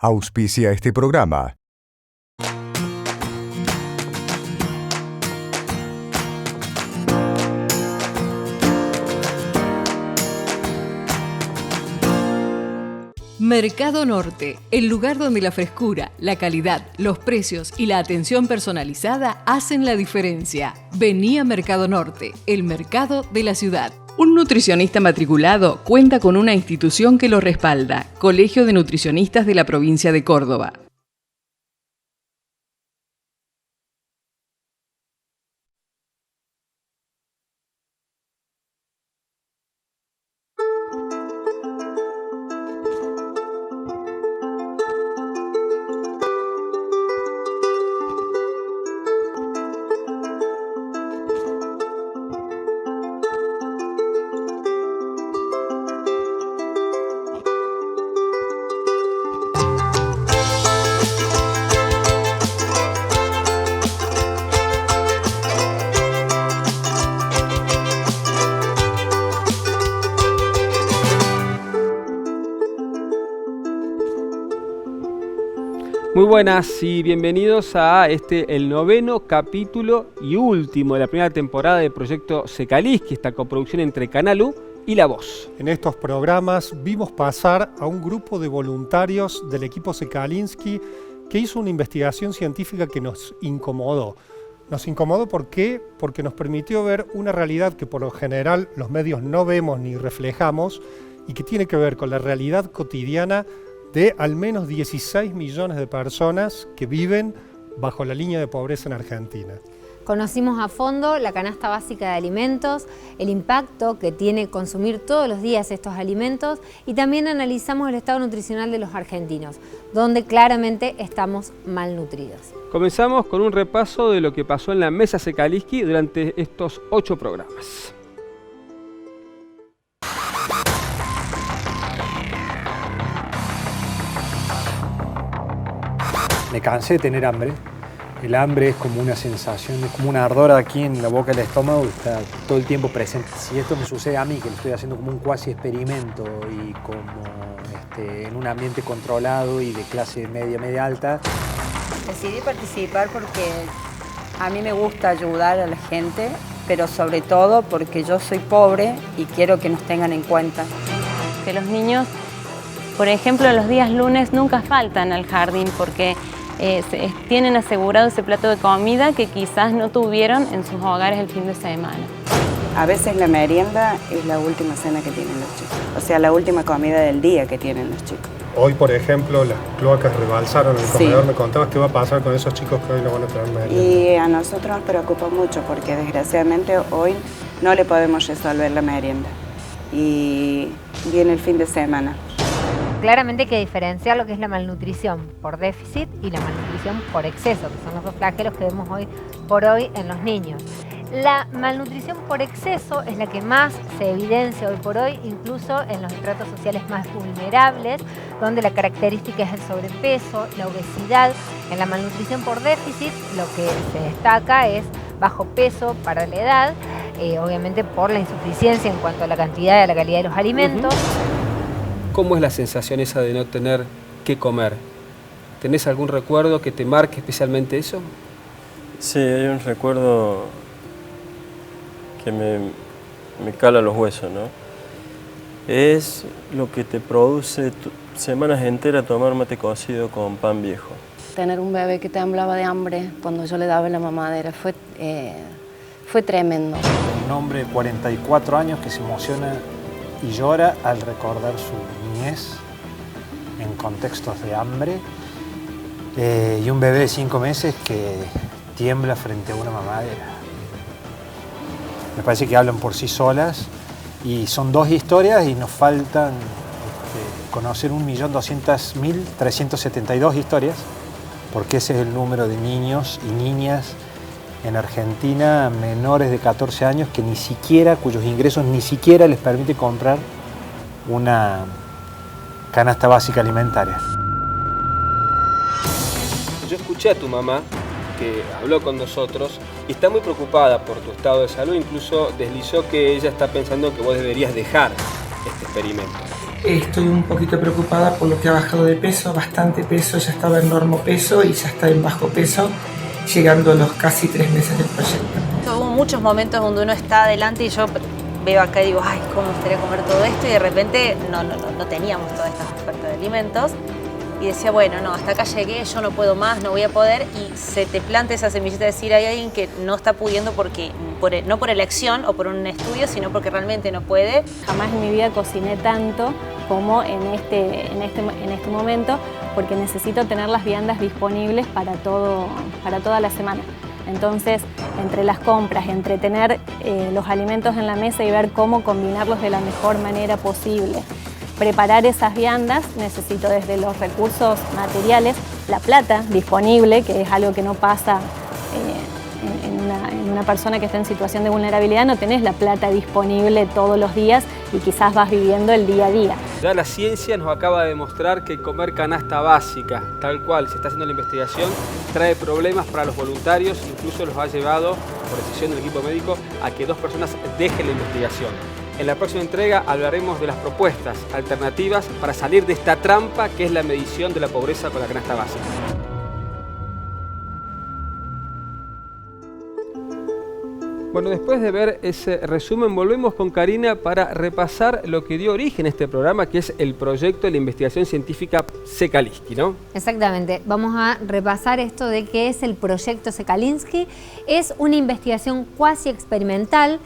Auspicia este programa. Mercado Norte, el lugar donde la frescura, la calidad, los precios y la atención personalizada hacen la diferencia. Vení a Mercado Norte, el mercado de la ciudad. Un nutricionista matriculado cuenta con una institución que lo respalda, Colegio de Nutricionistas de la Provincia de Córdoba. Muy buenas y bienvenidos a el noveno capítulo y último de la primera temporada del proyecto Secaliski, esta coproducción entre Canal U y La Voz. En estos programas vimos pasar a un grupo de voluntarios del equipo Secaliski que hizo una investigación científica que nos incomodó. Nos incomodó ¿por qué? Porque nos permitió ver una realidad que por lo general los medios no vemos ni reflejamos y que tiene que ver con la realidad cotidiana de al menos 16 millones de personas que viven bajo la línea de pobreza en Argentina. Conocimos a fondo la canasta básica de alimentos, el impacto que tiene consumir todos los días estos alimentos y también analizamos el estado nutricional de los argentinos, donde claramente estamos malnutridos. Comenzamos con un repaso de lo que pasó en la Mesa Secaliski durante estos 8 programas. Me cansé de tener hambre. El hambre es como una sensación, es como un ardor aquí en la boca del estómago, está todo el tiempo presente. Si esto me sucede a mí, que lo estoy haciendo como un cuasi experimento y como en un ambiente controlado y de clase media alta. Decidí participar porque a mí me gusta ayudar a la gente, pero sobre todo porque yo soy pobre y quiero que nos tengan en cuenta. Que los niños, por ejemplo, los días lunes nunca faltan al jardín porque tienen asegurado ese plato de comida que quizás no tuvieron en sus hogares el fin de semana. A veces la merienda es la última cena que tienen los chicos, o sea, la última comida del día que tienen los chicos. Hoy, por ejemplo, las cloacas rebalsaron el comedor. Me contabas qué va a pasar con esos chicos que hoy no van a tener merienda. Y a nosotros nos preocupa mucho porque desgraciadamente hoy no le podemos resolver la merienda y viene el fin de semana. Claramente hay que diferenciar lo que es la malnutrición por déficit y la malnutrición por exceso, que son los dos flagelos que vemos hoy por hoy en los niños. La malnutrición por exceso es la que más se evidencia hoy por hoy, incluso en los estratos sociales más vulnerables, donde la característica es el sobrepeso, la obesidad. En la malnutrición por déficit lo que se destaca es bajo peso para la edad, obviamente por la insuficiencia en cuanto a la cantidad y a la calidad de los alimentos. ¿Cómo es la sensación esa de no tener qué comer? ¿Tenés algún recuerdo que te marque especialmente eso? Sí, hay un recuerdo que me cala los huesos, ¿no? Es lo que te produce semanas enteras tomar mate cocido con pan viejo. Tener un bebé que te temblaba de hambre cuando yo le daba la mamadera fue tremendo. Un hombre de 44 años que se emociona y llora al recordar su niñez en contextos de hambre y un bebé de 5 meses que tiembla frente a una mamadera. Me parece que hablan por sí solas y son 2 historias y nos faltan conocer 1.200.372 historias porque ese es el número de niños y niñas en Argentina menores de 14 años que cuyos ingresos ni siquiera les permite comprar una canasta básica alimentaria. Yo escuché a tu mamá que habló con nosotros y está muy preocupada por tu estado de salud, incluso deslizó que ella está pensando que vos deberías dejar este experimento. Estoy un poquito preocupada por lo que ha bajado de peso, bastante peso, ya estaba en normopeso y ya está en bajo peso, llegando a los casi 3 meses del proyecto. Hubo muchos momentos donde uno está adelante y yo veo acá y digo, ay, cómo me gustaría comer todo esto, y de repente no teníamos toda esta oferta de alimentos. Y decía, bueno, no, hasta acá llegué, yo no puedo más, no voy a poder, y se te planta esa semillita de decir, hay alguien que no está pudiendo porque, no por elección o por un estudio, sino porque realmente no puede. Jamás en mi vida cociné tanto como en este momento, porque necesito tener las viandas disponibles para toda la semana. Entonces, entre las compras, entre tener los alimentos en la mesa y ver cómo combinarlos de la mejor manera posible, preparar esas viandas, necesito desde los recursos materiales, la plata disponible, que es algo que no pasa en una persona que está en situación de vulnerabilidad, no tenés la plata disponible todos los días y quizás vas viviendo el día a día. Ya la ciencia nos acaba de demostrar que comer canasta básica, tal cual se está haciendo la investigación, trae problemas para los voluntarios, incluso los ha llevado, por decisión del equipo médico, a que 2 personas dejen la investigación. En la próxima entrega hablaremos de las propuestas alternativas para salir de esta trampa que es la medición de la pobreza con la canasta básica. Bueno, después de ver ese resumen, volvemos con Karina para repasar lo que dio origen a este programa, que es el proyecto de la investigación científica Sekalinsky, ¿no? Exactamente. Vamos a repasar esto de qué es el proyecto Sekalinsky. Es una investigación cuasi experimental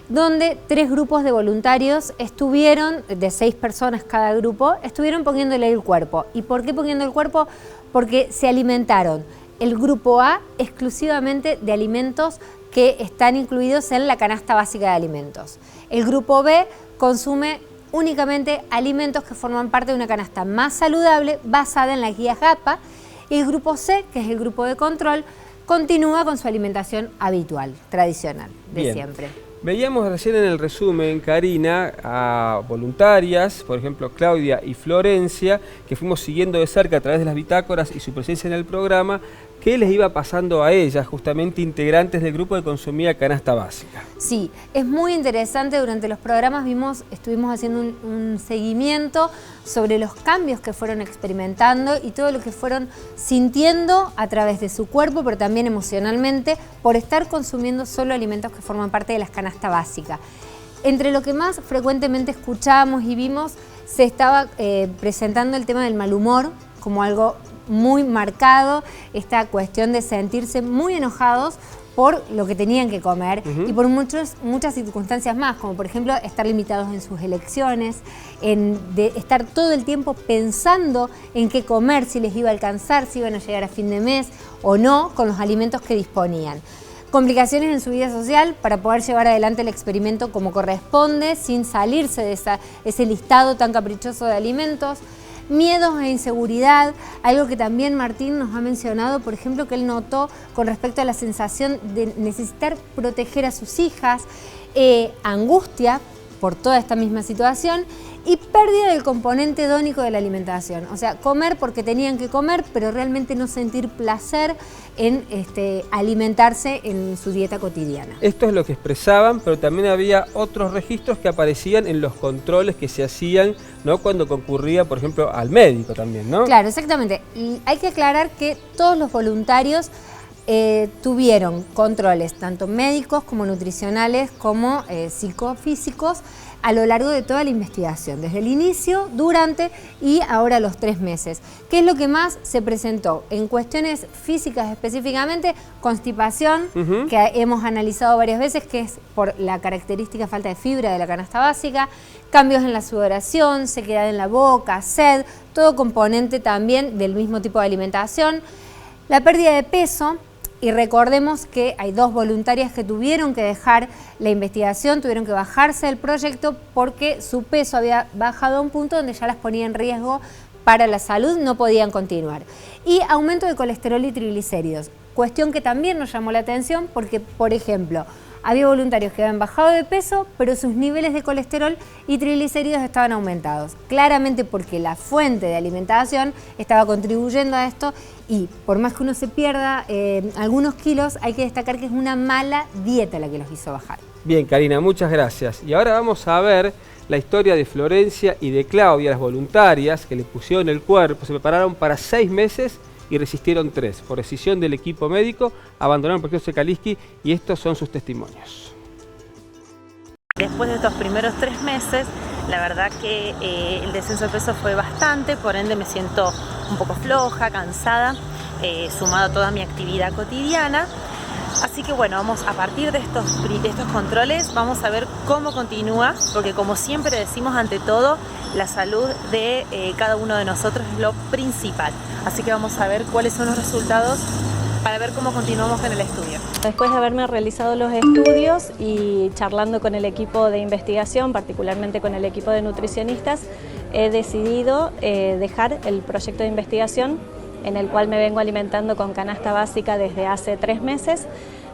donde 3 grupos de voluntarios estuvieron, de 6 personas cada grupo, estuvieron poniéndole el cuerpo. ¿Y por qué poniendo el cuerpo? Porque se alimentaron el grupo A exclusivamente de alimentos que están incluidos en la canasta básica de alimentos. El grupo B consume únicamente alimentos que forman parte de una canasta más saludable basada en las guías GAPA, y el grupo C, que es el grupo de control, continúa con su alimentación habitual, tradicional, de siempre. Veíamos recién en el resumen, Karina, a voluntarias, por ejemplo Claudia y Florencia, que fuimos siguiendo de cerca a través de las bitácoras y su presencia en el programa, ¿qué les iba pasando a ellas, justamente integrantes del grupo que consumía canasta básica? Sí, es muy interesante. Durante los programas estuvimos haciendo un seguimiento sobre los cambios que fueron experimentando y todo lo que fueron sintiendo a través de su cuerpo, pero también emocionalmente, por estar consumiendo solo alimentos que forman parte de las canastas básicas. Entre lo que más frecuentemente escuchábamos y vimos, se estaba presentando el tema del mal humor como algo muy marcado, esta cuestión de sentirse muy enojados por lo que tenían que comer y por muchas circunstancias más, como por ejemplo estar limitados en sus elecciones, de estar todo el tiempo pensando en qué comer, si les iba a alcanzar, si iban a llegar a fin de mes o no con los alimentos que disponían. Complicaciones en su vida social para poder llevar adelante el experimento como corresponde, sin salirse de ese listado tan caprichoso de alimentos. Miedos e inseguridad, algo que también Martín nos ha mencionado, por ejemplo, que él notó con respecto a la sensación de necesitar proteger a sus hijas, angustia por toda esta misma situación y pérdida del componente hedónico de la alimentación. O sea, comer porque tenían que comer, pero realmente no sentir placer en alimentarse en su dieta cotidiana. Esto es lo que expresaban, pero también había otros registros que aparecían en los controles que se hacían, ¿no?, cuando concurría, por ejemplo, al médico también, ¿no? Claro, exactamente. Y hay que aclarar que todos los voluntarios tuvieron controles, tanto médicos como nutricionales, como psicofísicos, a lo largo de toda la investigación, desde el inicio, durante y ahora los 3 meses. ¿Qué es lo que más se presentó? En cuestiones físicas específicamente, constipación, que hemos analizado varias veces, que es por la característica falta de fibra de la canasta básica, cambios en la sudoración, sequedad en la boca, sed, todo componente también del mismo tipo de alimentación, la pérdida de peso. Y recordemos que hay 2 voluntarias que tuvieron que dejar la investigación, tuvieron que bajarse del proyecto porque su peso había bajado a un punto donde ya las ponía en riesgo para la salud, no podían continuar. Y aumento de colesterol y triglicéridos, cuestión que también nos llamó la atención porque, por ejemplo, había voluntarios que habían bajado de peso, pero sus niveles de colesterol y triglicéridos estaban aumentados. Claramente porque la fuente de alimentación estaba contribuyendo a esto y por más que uno se pierda algunos kilos, hay que destacar que es una mala dieta la que los hizo bajar. Bien, Karina, muchas gracias. Y ahora vamos a ver la historia de Florencia y de Claudia, las voluntarias que le pusieron el cuerpo, se prepararon para 6 meses y resistieron 3. Por decisión del equipo médico, abandonaron el proyecto Sekalinski y estos son sus testimonios. Después de estos primeros 3 meses, la verdad que el descenso de peso fue bastante, por ende me siento un poco floja, cansada, sumado a toda mi actividad cotidiana. Así que bueno, vamos a partir de estos controles, vamos a ver cómo continúa, porque como siempre decimos, ante todo, la salud de cada uno de nosotros es lo principal. Así que vamos a ver cuáles son los resultados para ver cómo continuamos en el estudio. Después de haberme realizado los estudios y charlando con el equipo de investigación, particularmente con el equipo de nutricionistas, he decidido dejar el proyecto de investigación en el cual me vengo alimentando con canasta básica desde hace 3 meses,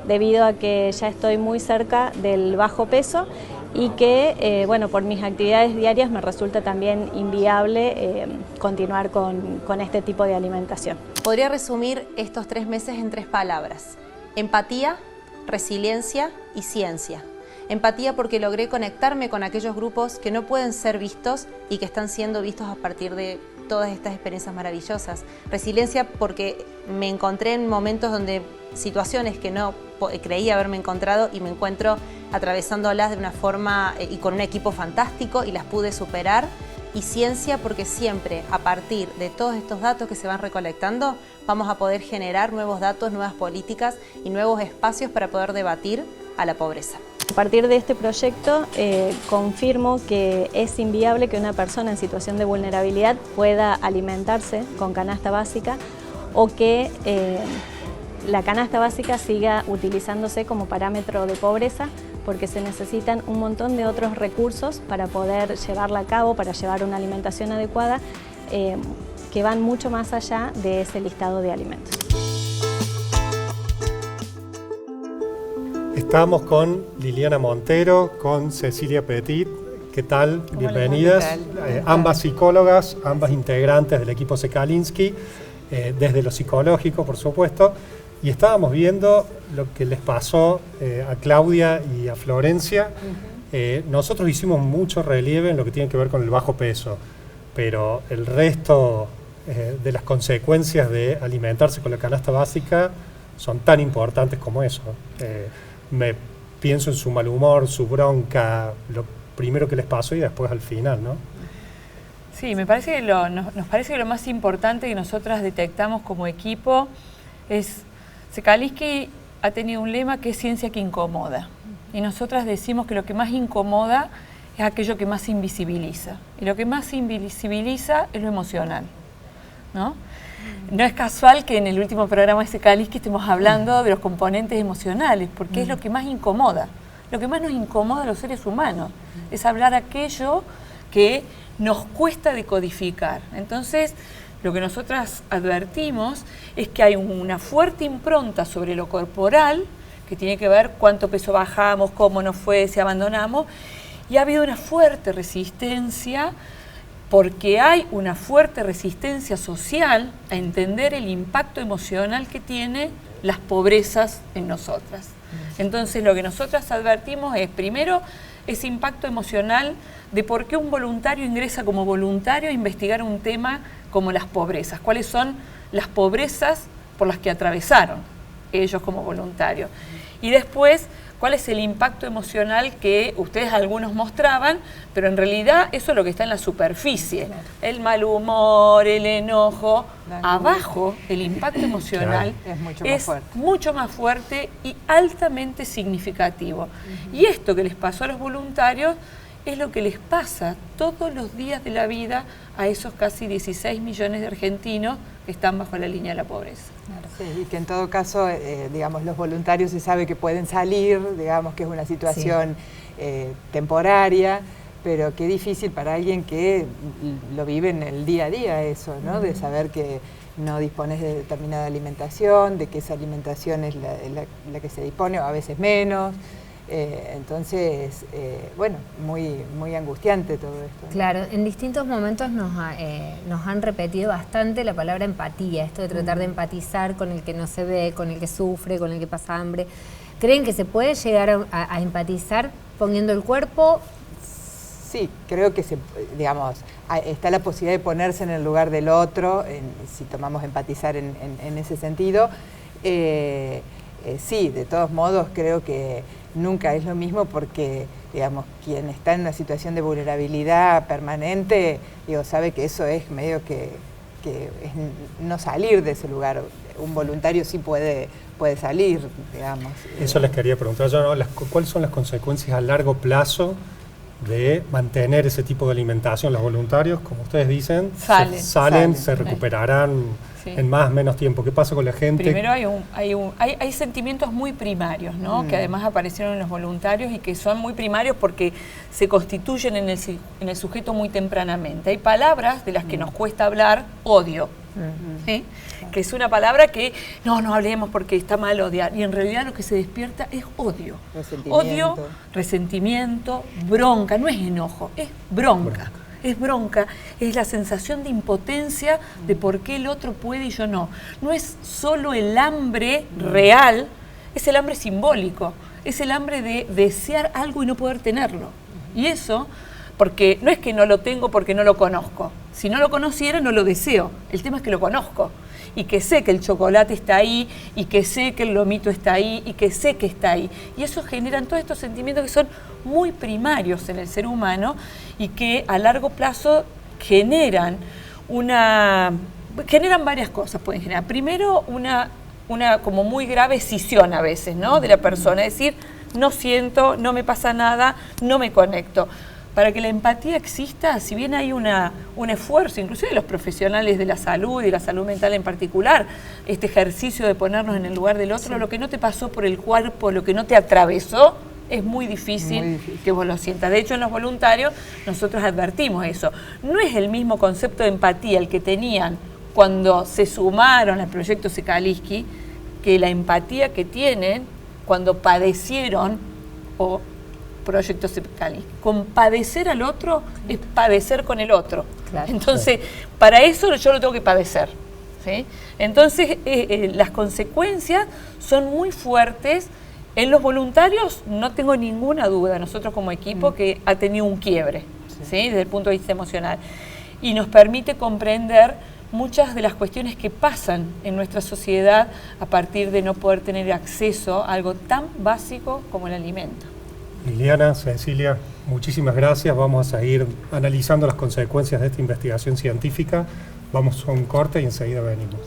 debido a que ya estoy muy cerca del bajo peso y que, bueno, por mis actividades diarias me resulta también inviable continuar con este tipo de alimentación. Podría resumir estos 3 meses en 3 palabras: empatía, resiliencia y ciencia. Empatía porque logré conectarme con aquellos grupos que no pueden ser vistos y que están siendo vistos a partir de todas estas experiencias maravillosas. Resiliencia porque me encontré en momentos donde situaciones que no creía haberme encontrado y me encuentro atravesándolas de una forma y con un equipo fantástico y las pude superar. Y ciencia porque siempre, a partir de todos estos datos que se van recolectando, vamos a poder generar nuevos datos, nuevas políticas y nuevos espacios para poder debatir a la pobreza. A partir de este proyecto confirmo que es inviable que una persona en situación de vulnerabilidad pueda alimentarse con canasta básica o que la canasta básica siga utilizándose como parámetro de pobreza, porque se necesitan un montón de otros recursos para poder llevarla a cabo, para llevar una alimentación adecuada, que van mucho más allá de ese listado de alimentos. Estamos con Liliana Montero, con Cecilia Petit. ¿Qué tal? Bienvenidas. Ambas psicólogas, ambas integrantes del equipo Sekalinski, desde lo psicológico, por supuesto. Y estábamos viendo lo que les pasó a Claudia y a Florencia. Nosotros hicimos mucho relieve en lo que tiene que ver con el bajo peso, pero el resto de las consecuencias de alimentarse con la canasta básica son tan importantes como eso. Me pienso en su mal humor, su bronca, lo primero que les pasó y después al final, ¿no? Sí, me parece que nos parece que lo más importante que nosotras detectamos como equipo es: Sekalinski ha tenido un lema que es ciencia que incomoda. Y nosotras decimos que lo que más incomoda es aquello que más invisibiliza. Y lo que más invisibiliza es lo emocional, ¿no? No es casual que en el último programa de Sekalinski estemos hablando de los componentes emocionales, porque es lo que más incomoda. Lo que más nos incomoda a los seres humanos es hablar aquello que nos cuesta decodificar. Entonces, lo que nosotras advertimos es que hay una fuerte impronta sobre lo corporal, que tiene que ver cuánto peso bajamos, cómo nos fue, si abandonamos, y ha habido una fuerte resistencia, porque hay una fuerte resistencia social a entender el impacto emocional que tiene las pobrezas en nosotras. Entonces, lo que nosotras advertimos es, primero, ese impacto emocional de por qué un voluntario ingresa como voluntario a investigar un tema como las pobrezas. ¿Cuáles son las pobrezas por las que atravesaron ellos como voluntarios? Y después, ¿cuál es el impacto emocional que ustedes algunos mostraban? Pero en realidad eso es lo que está en la superficie. Claro. El mal humor, el enojo. Abajo, el impacto emocional es mucho más fuerte y altamente significativo. Y esto que les pasó a los voluntarios es lo que les pasa todos los días de la vida a esos casi 16 millones de argentinos que están bajo la línea de la pobreza. Claro. Sí, y que en todo caso, digamos, los voluntarios se sabe que pueden salir, digamos que es una situación temporaria, pero qué difícil para alguien que lo vive en el día a día eso, ¿no? De saber que no dispones de determinada alimentación, de que esa alimentación es la que se dispone, o a veces menos. Entonces, bueno, muy angustiante todo esto, ¿no? Claro, en distintos momentos nos han repetido bastante la palabra empatía, esto de tratar de empatizar con el que no se ve, con el que sufre, con el que pasa hambre. ¿Creen que se puede llegar a empatizar poniendo el cuerpo sí, creo que digamos, está la posibilidad de ponerse en el lugar del otro, si tomamos empatizar en ese sentido. Sí, de todos modos creo que nunca es lo mismo porque, digamos, quien está en una situación de vulnerabilidad permanente, sabe que eso es medio que es no salir de ese lugar. Un voluntario sí puede salir, digamos. Eso les quería preguntar yo, ¿no? ¿Cuáles son las consecuencias a largo plazo de mantener ese tipo de alimentación? Los voluntarios, como ustedes dicen, salen, se recuperarán en menos tiempo. ¿Qué pasa con la gente? Primero hay sentimientos muy primarios, ¿no? Que además aparecieron en los voluntarios y que son muy primarios porque se constituyen en el sujeto muy tempranamente. Hay palabras de las que nos cuesta hablar, odio. ¿Sí? Que es una palabra que no hablemos porque está mal odiar, y en realidad lo que se despierta es odio. Odio, resentimiento, bronca, no es enojo, es bronca. Es bronca, es la sensación de impotencia de por qué el otro puede y yo no. No es solo el hambre real, es el hambre simbólico, es el hambre de desear algo y no poder tenerlo. Y eso, porque no es que no lo tengo porque no lo conozco. Si no lo conociera, no lo deseo. El tema es que lo conozco. Y que sé que el chocolate está ahí, y que sé que el lomito está ahí, y que sé que está ahí. Y eso generan todos estos sentimientos que son muy primarios en el ser humano y que a largo plazo generan varias cosas, pueden generar. Primero, una como muy grave escisión a veces, ¿no? De la persona, es decir, no siento, no me pasa nada, no me conecto. Para que la empatía exista, si bien hay un esfuerzo, inclusive de los profesionales de la salud y de la salud mental en particular, este ejercicio de ponernos en el lugar del otro, lo que no te pasó por el cuerpo, lo que no te atravesó, es muy difícil que vos lo sientas. De hecho, en los voluntarios nosotros advertimos eso. No es el mismo concepto de empatía el que tenían cuando se sumaron al proyecto Sekalinski que la empatía que tienen cuando padecieron o proyecto Sekalinski. Con padecer al otro es padecer con el otro. Claro. Entonces, para eso yo lo tengo que padecer. ¿Sí? Entonces, las consecuencias son muy fuertes. En los voluntarios no tengo ninguna duda, nosotros como equipo, que ha tenido un quiebre, ¿sí? Desde el punto de vista emocional. Y nos permite comprender muchas de las cuestiones que pasan en nuestra sociedad a partir de no poder tener acceso a algo tan básico como el alimento. Liliana, Cecilia, muchísimas gracias. Vamos a seguir analizando las consecuencias de esta investigación científica. Vamos a un corte y enseguida venimos.